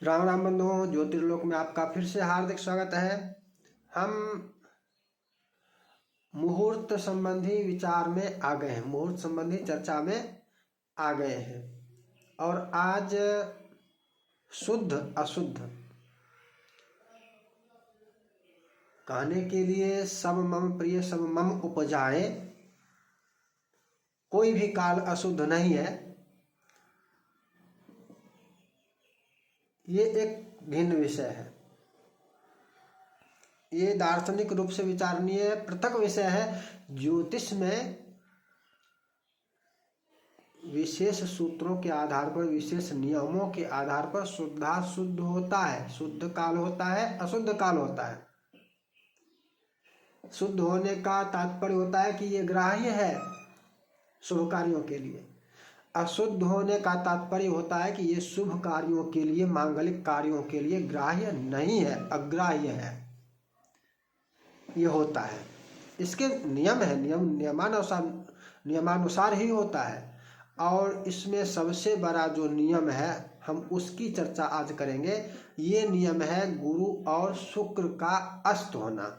राम राम बंधुओं, ज्योतिर्लोक में आपका फिर से हार्दिक स्वागत है। हम मुहूर्त संबंधी विचार में आ गए हैं, मुहूर्त संबंधी चर्चा में आ गए हैं। और आज शुद्ध अशुद्ध कहने के लिए सब मम प्रिय सब मम उपजाए, कोई भी काल अशुद्ध नहीं है, ये एक भिन्न विषय है। ये दार्शनिक रूप से विचारणीय पृथक विषय है। ज्योतिष में विशेष सूत्रों के आधार पर, विशेष नियमों के आधार पर शुद्धाशुद्ध होता है, शुद्ध काल होता है, अशुद्ध काल होता है। शुद्ध होने का तात्पर्य होता है कि ये ग्राह्य है शुभ कार्यों के लिए। अशुद्ध होने का तात्पर्य होता है कि ये शुभ कार्यों के लिए, मांगलिक कार्यों के लिए ग्राह्य नहीं है, अग्राह्य है। ये होता है, इसके नियम है, नियमानुसार ही होता है। और इसमें सबसे बड़ा जो नियम है, हम उसकी चर्चा आज करेंगे। ये नियम है गुरु और शुक्र का अस्त होना,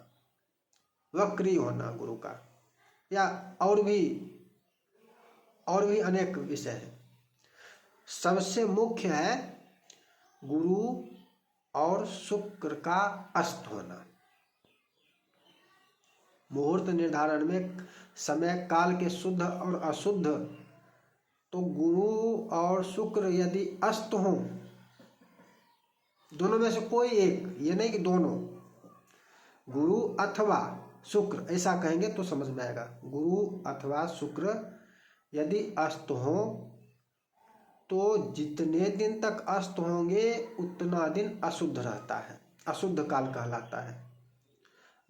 वक्री होना गुरु का, या और भी अनेक विषय है। सबसे मुख्य है गुरु और शुक्र का अस्त होना। मुहूर्त निर्धारण में समय काल के शुद्ध और अशुद्ध, तो गुरु और शुक्र यदि अस्त हों, दोनों में से कोई एक, ये नहीं कि दोनों, गुरु अथवा शुक्र ऐसा कहेंगे तो समझ में आएगा। गुरु अथवा शुक्र यदि अस्त हो तो जितने दिन तक अस्त होंगे उतना दिन अशुद्ध रहता है, अशुद्ध काल कहलाता है।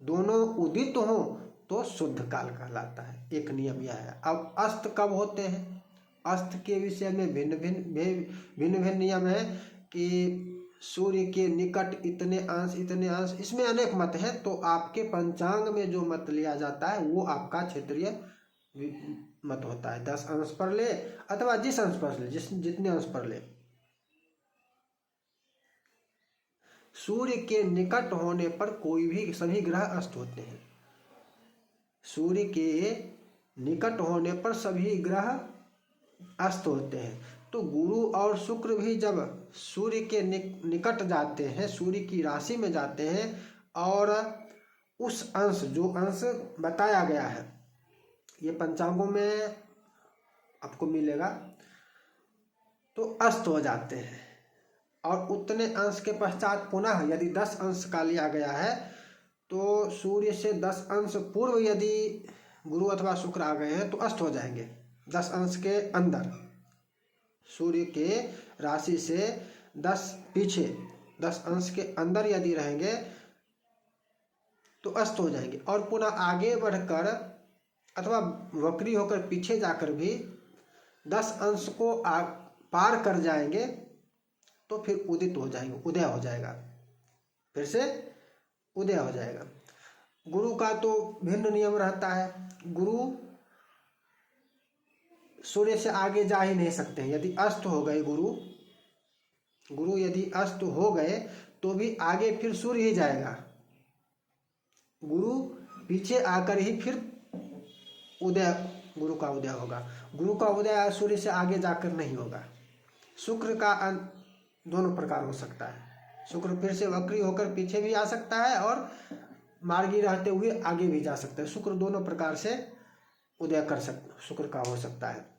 दोनों उदित हो तो शुद्ध काल कहलाता है। एक नियम यह है। अब अस्त कब होते हैं, अस्त के विषय में भिन्न भिन्न नियम है कि सूर्य के निकट इतने अंश, इसमें अनेक मत है। तो आपके पंचांग में जो मत लिया जाता है वो आपका क्षेत्रीय मत होता है। 10 अंश पर ले अथवा जिस अंश पर ले, जितने अंश पर ले। सूर्य के निकट होने पर कोई भी, सभी ग्रह अस्त होते हैं। सूर्य के निकट होने पर सभी ग्रह अस्त होते हैं। तो गुरु और शुक्र भी जब सूर्य के निकट जाते हैं, सूर्य की राशि में जाते हैं, और उस अंश, जो अंश बताया गया है, ये पंचांगों में आपको मिलेगा, तो अस्त हो जाते हैं। और उतने अंश के पश्चात पुनः यदि 10 अंश का लिया गया है तो सूर्य से 10 अंश पूर्व यदि गुरु अथवा शुक्र आ गए हैं तो अस्त हो जाएंगे। 10 अंश के अंदर, सूर्य के राशि से 10 अंश के अंदर यदि रहेंगे तो अस्त हो जाएंगे। और पुनः आगे बढ़कर अथवा वक्री होकर पीछे जाकर भी 10 अंश को पार कर जाएंगे तो फिर उदित हो जाएंगे, उदय हो जाएगा, फिर से उदय हो जाएगा। गुरु का तो भिन्न नियम रहता है। गुरु सूर्य से आगे जा ही नहीं सकते हैं। यदि अस्त हो गए गुरु यदि अस्त हो गए तो भी आगे फिर सूर्य ही जाएगा। गुरु पीछे आकर ही फिर गुरु का उदय होगा। गुरु का उदय सूर्य से आगे जाकर नहीं होगा। शुक्र का दोनों प्रकार हो सकता है। शुक्र फिर से वक्री होकर पीछे भी आ सकता है और मार्गी रहते हुए आगे भी जा सकता है। शुक्र दोनों प्रकार से उदय कर सकता, शुक्र का हो सकता है।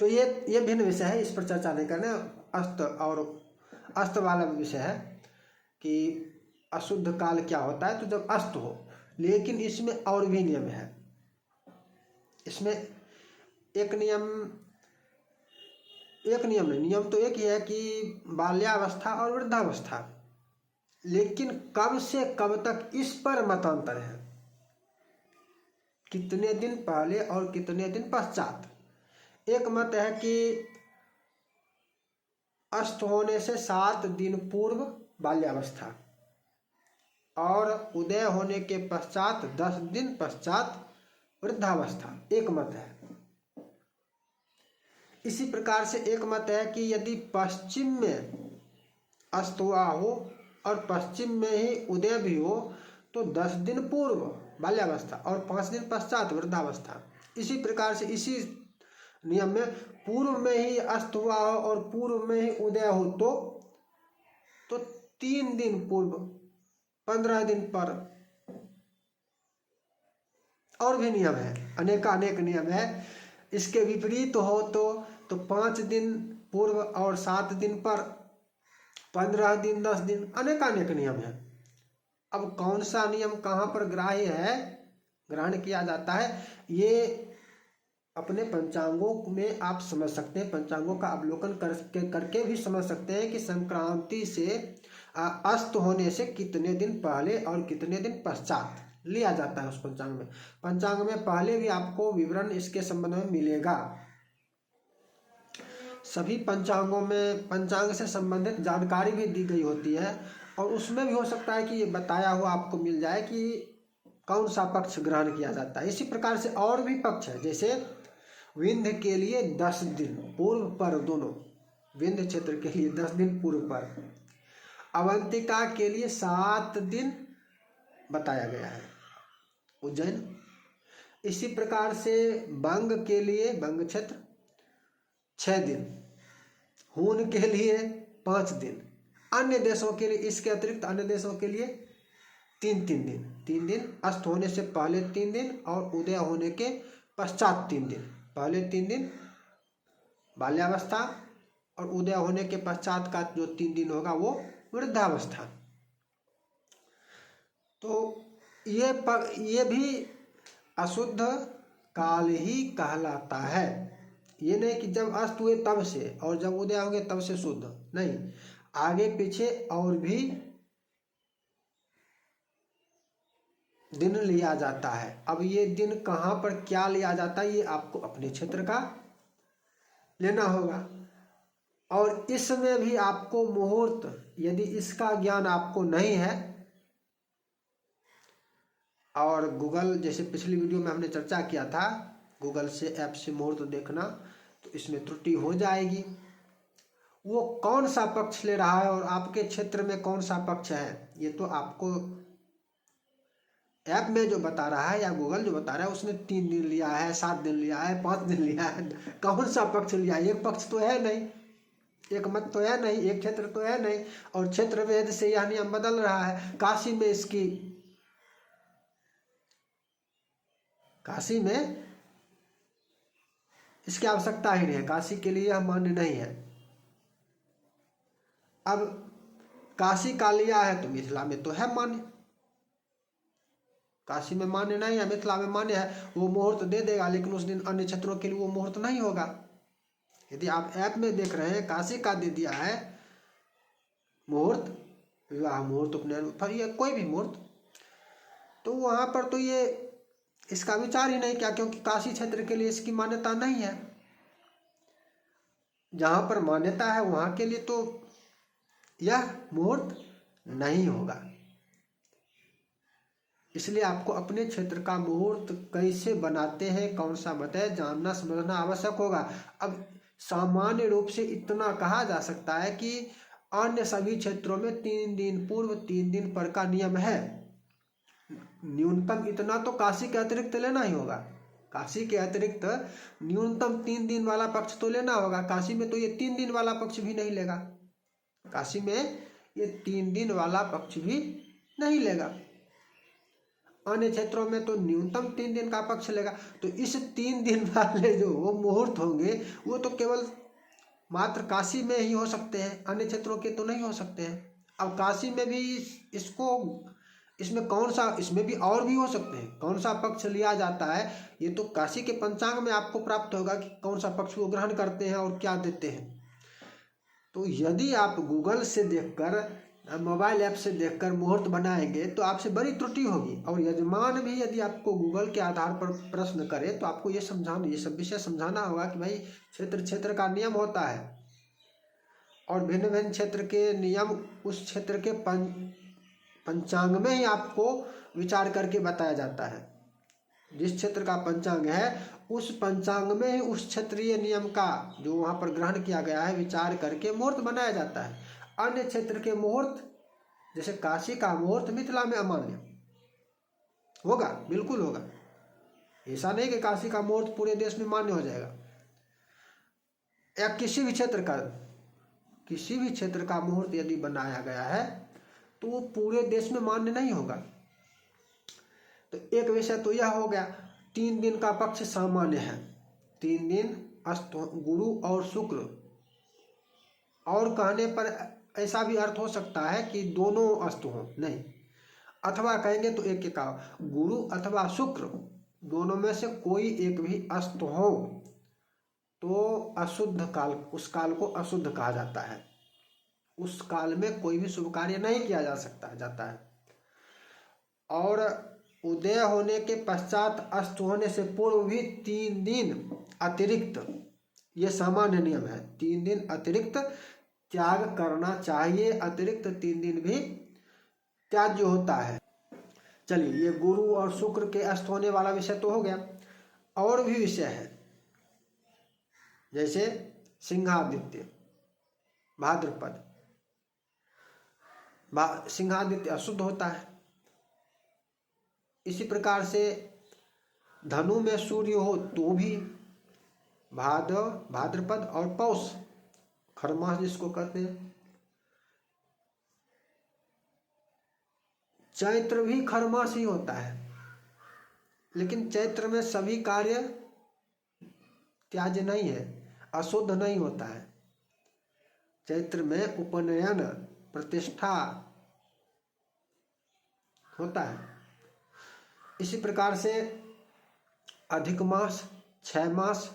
तो ये भिन्न विषय है, इस पर चर्चा नहीं करना। अस्त वाला विषय है कि अशुद्ध काल क्या होता है, तो जब अस्त हो। लेकिन इसमें और भी नियम है। इसमें एक नियम नहीं, नियम तो एक ही है कि बाल्यावस्था और वृद्धावस्था। लेकिन कब से कब तक, इस पर मतांतर है। कितने दिन पहले और कितने दिन पश्चात। एक मत है कि अस्त होने से 7 दिन पूर्व बाल्यावस्था, और उदय होने के पश्चात 10 दिन पश्चात वृद्धावस्था, एक मत है। इसी प्रकार से एक मत है कि यदि पश्चिम में अस्त हुआ हो और पश्चिम में ही उदय भी हो तो 10 दिन पूर्व बाल्यावस्था और 5 दिन पश्चात वृद्धावस्था। इसी प्रकार से इसी नियम में पूर्व में ही अस्त हुआ हो और पूर्व में ही उदय हो तो 3 दिन पूर्व 15 दिन पर। और भी नियम है, अनेक नियम है। इसके विपरीत हो तो 5 दिन पूर्व और 7 दिन पर, 15 दिन, 10 दिन, अनेक नियम है। अब कौन सा नियम कहाँ पर ग्राह्य है, ग्रहण किया जाता है, ये अपने पंचांगों में आप समझ सकते हैं। पंचांगों का अवलोकन करके भी समझ सकते हैं कि संक्रांति से अस्त होने से कितने दिन पहले और कितने दिन पश्चात लिया जाता है उस पंचांग में। पंचांग में पहले भी आपको विवरण इसके संबंध में मिलेगा। सभी पंचांगों में पंचांग से संबंधित जानकारी भी दी गई होती है और उसमें भी हो सकता है कि ये बताया हुआ आपको मिल जाए कि कौन सा पक्ष ग्रहण किया जाता है। इसी प्रकार से और भी पक्ष है, जैसे विंध्य के लिए 10 दिन पूर्व पर, दोनों विंध्य क्षेत्र के लिए 10 दिन पूर्व पर, अवंतिका के लिए 7 दिन बताया गया है, उज्जैन। इसी प्रकार से बंग के लिए, बंग क्षेत्र 6 दिन, हून के लिए 5 दिन, अन्य देशों के लिए, इसके अतिरिक्त अन्य देशों के लिए 3 दिन, अस्त होने से पहले 3 दिन और उदय होने के पश्चात 3 दिन। पहले 3 दिन बाल्यावस्था और उदय होने के पश्चात का जो 3 दिन होगा वो वृद्धावस्था। तो ये भी अशुद्ध काल ही कहलाता है। ये नहीं कि जब अस्त हुए तब से और जब उदय होंगे तब से शुद्ध, नहीं, आगे पीछे और भी दिन लिया जाता है। अब ये दिन कहाँ पर क्या लिया जाता है ये आपको अपने क्षेत्र का लेना होगा। और इसमें भी आपको मुहूर्त, यदि इसका ज्ञान आपको नहीं है और गूगल, जैसे पिछली वीडियो में हमने चर्चा किया था, गूगल से ऐप से मुहूर्त देखना, तो इसमें त्रुटि हो जाएगी। वो कौन सा पक्ष ले रहा है और आपके क्षेत्र में कौन सा पक्ष है, ये तो आपको ऐप में जो बता रहा है या गूगल जो बता रहा है उसने 3 दिन लिया है, 7 दिन लिया है, 5 दिन लिया है, कौन सा पक्ष लिया है? एक पक्ष तो है नहीं, एक मत तो है नहीं, एक क्षेत्र तो है नहीं, और क्षेत्र भेद से यह नियम बदल रहा है। काशी में इसकी आवश्यकता ही नहीं है, काशी के लिए यह मान्य नहीं है। अब काशी का लिया है तो मिथिला में तो है मान्य, काशी में मान्य नहीं है, मिथिला में मान्य है। वो मुहूर्त दे देगा, लेकिन उस दिन अन्य क्षेत्रों के लिए वो मुहूर्त नहीं होगा। यदि आप ऐप में देख रहे हैं काशी का दे दिया है मुहूर्त, विवाह मुहूर्त, उपनयन, फिर ये कोई भी मुहूर्त, तो वहाँ पर तो ये इसका विचार ही नहीं क्या, क्योंकि काशी क्षेत्र के लिए इसकी मान्यता नहीं है। जहाँ पर मान्यता है वहाँ के लिए तो यह मुहूर्त नहीं होगा। इसलिए आपको अपने क्षेत्र का मुहूर्त कैसे बनाते हैं, कौन सा मत है, जानना समझना आवश्यक होगा। अब सामान्य रूप से इतना कहा जा सकता है कि अन्य सभी क्षेत्रों में 3 दिन पूर्व 3 दिन पर का नियम है। न्यूनतम इतना तो काशी के अतिरिक्त लेना ही होगा। काशी के अतिरिक्त न्यूनतम 3 दिन वाला पक्ष तो लेना होगा। काशी में तो ये 3 दिन वाला पक्ष भी नहीं लेगा, काशी में ये 3 दिन वाला पक्ष भी नहीं लेगा। अन्य क्षेत्रों में तो न्यूनतम 3 दिन का पक्ष लेगा। तो इस 3 दिन वाले जो वो मुहूर्त होंगे वो तो केवल मात्र काशी में ही हो सकते हैं, अन्य क्षेत्रों के तो नहीं हो सकते हैं। अब काशी में भी इसमें कौन सा, इसमें भी और भी हो सकते हैं, कौन सा पक्ष लिया जाता है ये तो काशी के पंचांग में आपको प्राप्त होगा कि कौन सा पक्ष वो ग्रहण करते हैं और क्या देते हैं। तो यदि आप गूगल से देखकर, मोबाइल ऐप से देखकर मुहूर्त बनाएंगे तो आपसे बड़ी त्रुटि होगी। और यजमान भी यदि आपको गूगल के आधार पर प्रश्न करे तो आपको ये सब विषय समझाना होगा कि भाई क्षेत्र का नियम होता है और भिन्न भिन्न क्षेत्र के नियम उस क्षेत्र के पंचांग में ही आपको विचार करके बताया जाता है। जिस क्षेत्र का पंचांग है उस पंचांग में ही उस क्षेत्रीय नियम का जो वहाँ पर ग्रहण किया गया है विचार करके मुहूर्त बनाया जाता है। अन्य क्षेत्र के मुहूर्त, जैसे काशी का मुहूर्त मिथिला में अमान्य होगा, बिल्कुल होगा। ऐसा नहीं कि काशी का मुहूर्त पूरे देश में मान्य हो जाएगा, या किसी भी क्षेत्र का मुहूर्त यदि बनाया गया है तो वो पूरे देश में मान्य नहीं होगा। तो एक विषय तो यह हो गया, 3 दिन का पक्ष सामान्य है, 3 दिन अस्त गुरु और शुक्र। और कहने पर ऐसा भी अर्थ हो सकता है कि दोनों अस्त हो, नहीं, अथवा कहेंगे तो एक का गुरु अथवा शुक्र दोनों में से कोई एक भी अस्त हो तो अशुद्ध काल, उस काल को अशुद्ध कहा जाता है। उस काल में कोई भी शुभ कार्य नहीं किया जाता है। और उदय होने के पश्चात अस्त होने से पूर्व भी 3 दिन अतिरिक्त, ये सामान्य नियम है, 3 दिन अतिरिक्त त्याग करना चाहिए। अतिरिक्त 3 दिन भी त्याज्य होता है। चलिए, ये गुरु और शुक्र के अस्त होने वाला विषय तो हो गया। और भी विषय है, जैसे सिंहादित्य, भाद्रपद, सिंहादित्य अशुद्ध होता है। इसी प्रकार से धनु में सूर्य हो तो भी भाद्रपद और पौष, खरमास जिसको कहते हैं, चैत्र भी खरमास ही होता है, लेकिन चैत्र में सभी कार्य त्याज्य नहीं है, अशुद्ध नहीं होता है। चैत्र में उपनयन, प्रतिष्ठा होता है। इसी प्रकार से अधिक मास, 6 मास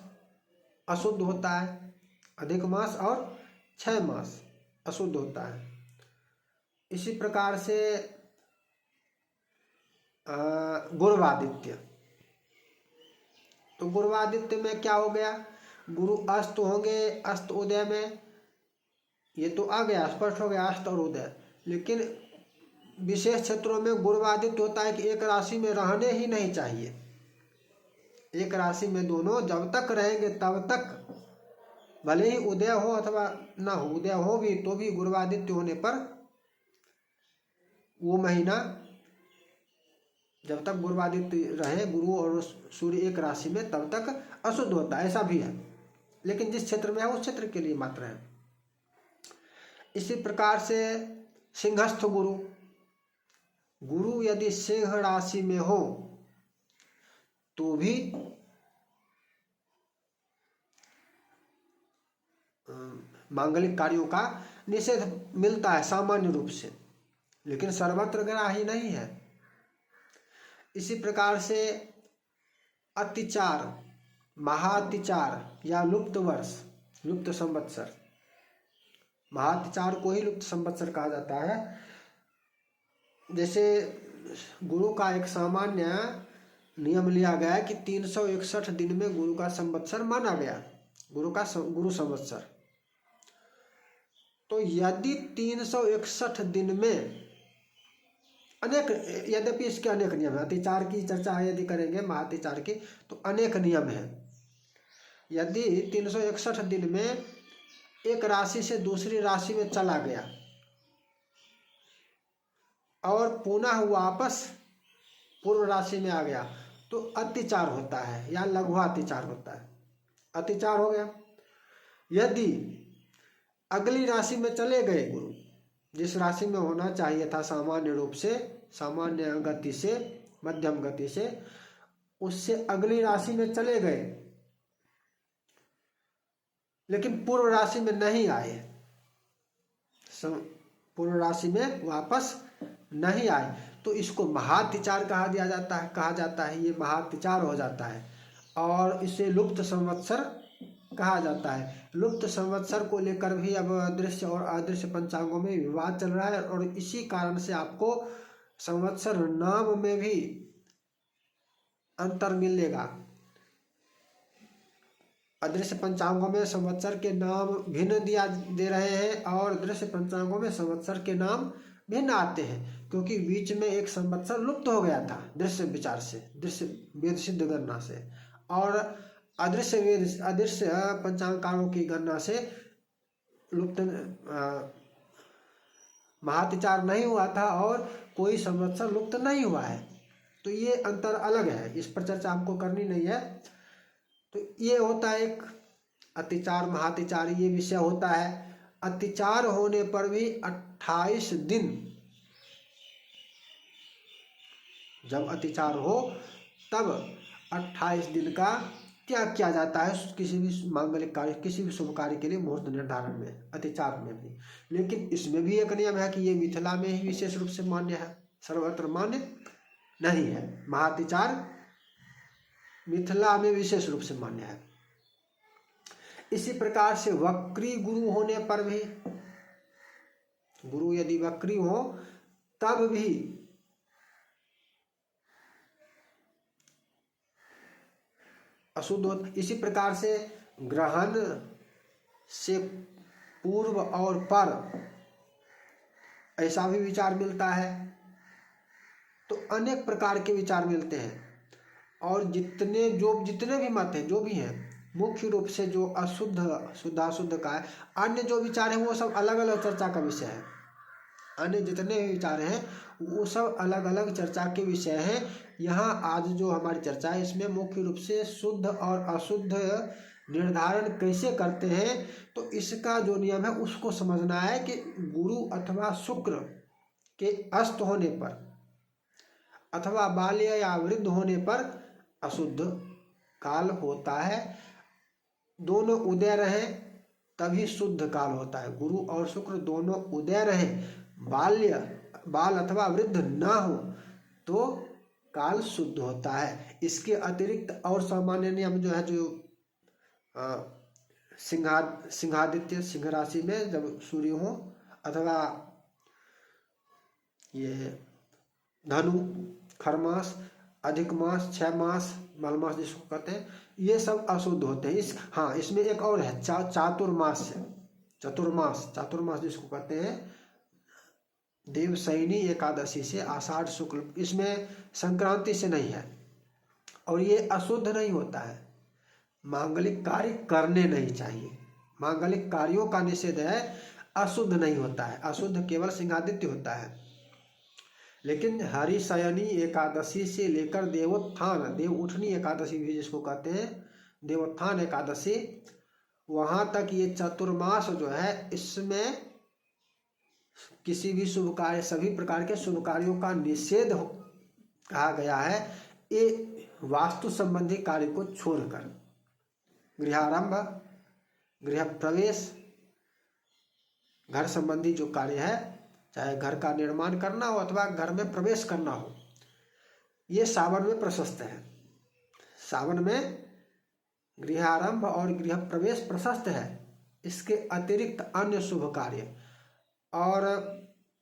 अशुद्ध होता है। अधिक मास और 6 मास अशुद्ध होता है। इसी प्रकार से गुरुवादित्य, तो गुरुवादित्य में क्या हो गया, गुरु अस्त होंगे, अस्त उदय में, ये तो आ गया, स्पष्ट हो गया अस्त और उदय। लेकिन विशेष क्षेत्रों में गुरुवादित्य होता है कि एक राशि में रहने ही नहीं चाहिए। एक राशि में दोनों जब तक रहेंगे तब तक, भले ही उदय हो अथवा ना हो, उदय हो भी तो भी गुरुवादित्य होने पर वो महीना जब तक गुरुवादित्य रहे, गुरु और सूर्य एक राशि में, तब तक अशुद्ध होता है। ऐसा भी है, लेकिन जिस क्षेत्र में है उस क्षेत्र के लिए मात्र है। इसी प्रकार से सिंहस्थ गुरु, गुरु यदि सिंह राशि में हो तो भी मांगलिक कार्यों का निषेध मिलता है सामान्य रूप से, लेकिन सर्वत्र ग्राही नहीं है। इसी प्रकार से अतिचार, महाअतिचार या लुप्त वर्ष, लुप्त संवत्सर, महाअतिचार को ही लुप्त संवत्सर कहा जाता है। जैसे गुरु का एक सामान्य नियम लिया गया है कि 361 दिन में गुरु का संवत्सर माना गया, गुरु संवत्सर। तो यदि 361 दिन में अनेक, यद्यपि इसके अनेक नियम है, अतिचार की चर्चा यदि करेंगे महाअतिचार की तो अनेक नियम है। यदि 361 दिन में एक राशि से दूसरी राशि में चला गया और पुनः वापस पूर्व राशि में आ गया तो अतिचार होता है या लघु अतिचार होता है, अतिचार हो गया। यदि अगली राशि में चले गए गुरु, जिस राशि में होना चाहिए था सामान्य रूप से, सामान्य गति से, मध्यम गति से, उससे अगली राशि में चले गए लेकिन पूर्व राशि में नहीं आए, पूर्व राशि में वापस नहीं आए, तो इसको महाअतिचार कहा जाता है। ये महाअतिचार हो जाता है और इसे लुप्त संवत्सर कहा जाता है। लुप्त संवत्सर को लेकर भी अब दृश्य और अदृश्य पंचांगों में विवाद चल रहा है और इसी कारण से आपको संवत्सर नाम में भी अंतर मिलेगा। अदृश्य पंचांगों में संवत्सर के नाम भिन्न दे रहे हैं और दृश्य पंचांगों में संवत्सर के नाम भिन्न आते हैं, क्योंकि बीच में एक संवत्सर लुप्त हो गया था दृश्य विचार से, दृश्य वेद सिद्ध गणना से, और अदृश्य पंचांगकारों की गणना से लुप्त महातिचार नहीं हुआ था और कोई संवत्सर लुप्त नहीं हुआ है। तो ये अंतर अलग है, इस पर चर्चा हमको करनी नहीं है। तो ये होता है एक अतिचार महातिचार, ये विषय होता है। अतिचार होने पर भी 28 दिन, जब अतिचार हो तब 28 दिन का त्याग किया जाता है किसी भी मांगलिक कार्य, किसी भी शुभ कार्य के लिए मुहूर्त निर्धारण में, अतिचार में भी। लेकिन इसमें भी एक नियम है कि ये मिथिला में ही विशेष रूप से मान्य है, सर्वत्र मान्य नहीं है। महातिचार मिथिला में विशेष रूप से मान्य है। इसी प्रकार से वक्री गुरु होने पर भी, गुरु यदि वक्री हो तब भी अशुद्ध होता। इसी प्रकार से ग्रहण से पूर्व और पर ऐसा भी विचार मिलता है। तो अनेक प्रकार के विचार मिलते हैं, और जितने भी मत हैं, जो भी हैं, मुख्य रूप से जो अशुद्ध शुद्धाशुद्ध का है, अन्य जो विचार हैं वो सब अलग अलग चर्चा का विषय है। अन्य जितने भी विचार हैं वो सब अलग अलग चर्चा के विषय हैं। यहाँ आज जो हमारी चर्चा है इसमें मुख्य रूप से शुद्ध और अशुद्ध निर्धारण कैसे करते हैं, तो इसका जो नियम है उसको समझना है कि गुरु अथवा शुक्र के अस्त होने पर अथवा बाल्य या वृद्ध होने पर अशुद्ध काल होता है। दोनों उदय रहे तभी शुद्ध काल होता है। गुरु और शुक्र दोनों उदय रहे, बाल अथवा वृद्ध ना हो तो काल शुद्ध होता है। इसके अतिरिक्त और सामान्य नियम जो है, जो सिंहादित्य सिंह राशि में जब सूर्य हो, अथवा ये धनु, खरमास, अधिक मास, 6 मास, मलमास जिसको कहते हैं, ये सब अशुद्ध होते हैं। इसमें एक और है चातुर्मास जिसको कहते हैं, देवशयनी एकादशी से आषाढ़ शुक्ल, इसमें संक्रांति से नहीं है, और ये अशुद्ध नहीं होता है। मांगलिक कार्य करने नहीं चाहिए, मांगलिक कार्यों का निषेध है, अशुद्ध नहीं होता है। अशुद्ध केवल सिंहादित्य होता है। लेकिन हरिशयनी एकादशी से लेकर देवोत्थान, देव उठनी एकादशी भी जिसको कहते हैं, देवोत्थान एकादशी, वहाँ तक ये चतुर्मास जो है, इसमें किसी भी शुभ कार्य, सभी प्रकार के शुभ कार्यों का निषेध कहा गया है। ये वास्तु संबंधी कार्य को छोड़कर गृहारंभ, गृह प्रवेश, घर संबंधी जो कार्य है, चाहे घर का निर्माण करना हो अथवा घर में प्रवेश करना हो, ये सावन में प्रशस्त है। सावन में गृहारंभ और गृह प्रवेश प्रशस्त है। इसके अतिरिक्त अन्य शुभ कार्य, और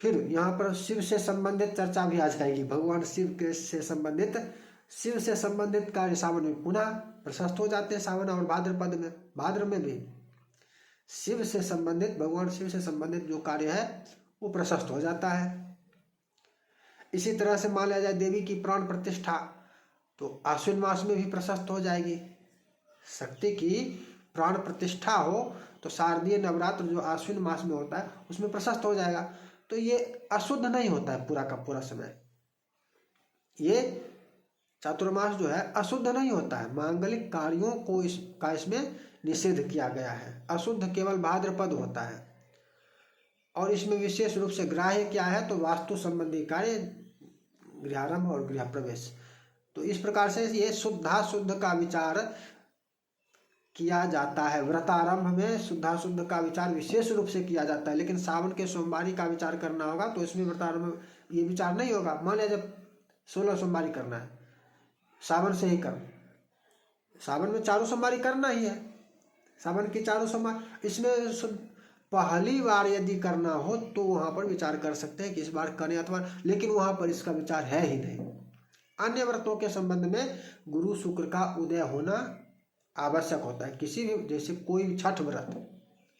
फिर यहाँ पर शिव से संबंधित चर्चा भी आ जाएगी। भगवान शिव के से संबंधित कार्य सावन में पुनः प्रशस्त हो जाते हैं। सावन और भाद्र में भी शिव से संबंधित, भगवान शिव से संबंधित जो कार्य है वो प्रशस्त हो जाता है। इसी तरह से मान लिया जाए देवी की प्राण प्रतिष्ठा, तो आश्विन मास में भी प्रशस्त हो जाएगी। शक्ति की प्राण प्रतिष्ठा हो तो शारदीय नवरात्र जो आश्विन मास में होता है उसमें प्रशस्त हो जाएगा। तो ये अशुद्ध नहीं होता है पूरा का पूरा समय। ये चातुर्मास जो है अशुद्ध नहीं होता है। मांगलिक कार्यों को इसमें निषेध किया गया है। अशुद्ध केवल भाद्रपद होता है, और इसमें विशेष रूप से ग्राह्य क्या है, तो वास्तु संबंधी कार्य, गृहारंभ और गृह प्रवेश। तो इस प्रकार से ये शुद्धाशुद्ध का विचार किया जाता है। व्रतारंभ में शुद्धाशुद्ध का विचार विशेष रूप से किया जाता है, लेकिन सावन के सोमवारी का विचार करना होगा तो इसमें व्रतारंभ ये विचार नहीं होगा। मान लिया जब 16 सोमवारी करना है, सावन से ही कर, सावन में 4 सोमवारी करना ही है, सावन की 4 सोमवार, इसमें पहली बार यदि करना हो तो वहाँ पर विचार कर सकते हैं कि इस बार करें अथवा, लेकिन वहाँ पर इसका विचार है ही नहीं। अन्य व्रतों के संबंध में गुरु शुक्र का उदय होना आवश्यक होता है। किसी भी, जैसे कोई छठ व्रत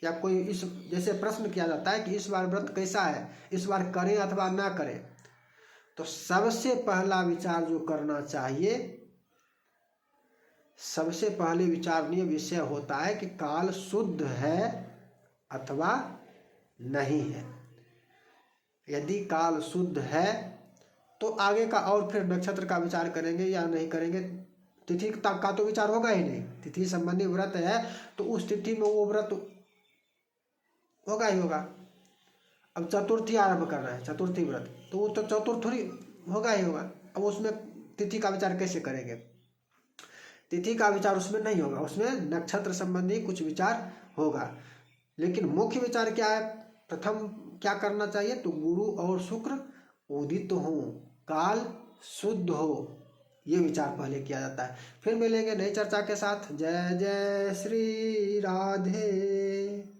या कोई इस जैसे प्रश्न किया जाता है कि इस बार व्रत कैसा है, इस बार करें अथवा ना करें, तो सबसे पहला विचार जो करना चाहिए, सबसे पहले विचारणीय विषय होता है कि काल शुद्ध है अथवा नहीं है। यदि काल शुद्ध है तो आगे का और फिर नक्षत्र का विचार करेंगे या नहीं करेंगे। तिथि का तो विचार होगा ही नहीं। तिथि संबंधी व्रत है तो उस तिथि में वो व्रत होगा ही होगा। अब चतुर्थी आरंभ कर रहे हैं, चतुर्थी व्रत, तो वो तो चतुर्थ थोड़ी होगा ही होगा। अब उसमें तिथि का विचार कैसे करेंगे? तिथि का विचार उसमें नहीं होगा, उसमें नक्षत्र संबंधी कुछ विचार होगा। लेकिन मुख्य विचार क्या है? प्रथम क्या करना चाहिए? तो गुरु और शुक्र उदित हो, काल शुद्ध हो, ये विचार पहले किया जाता है। फिर मिलेंगे नई चर्चा के साथ। जय जय श्री राधे।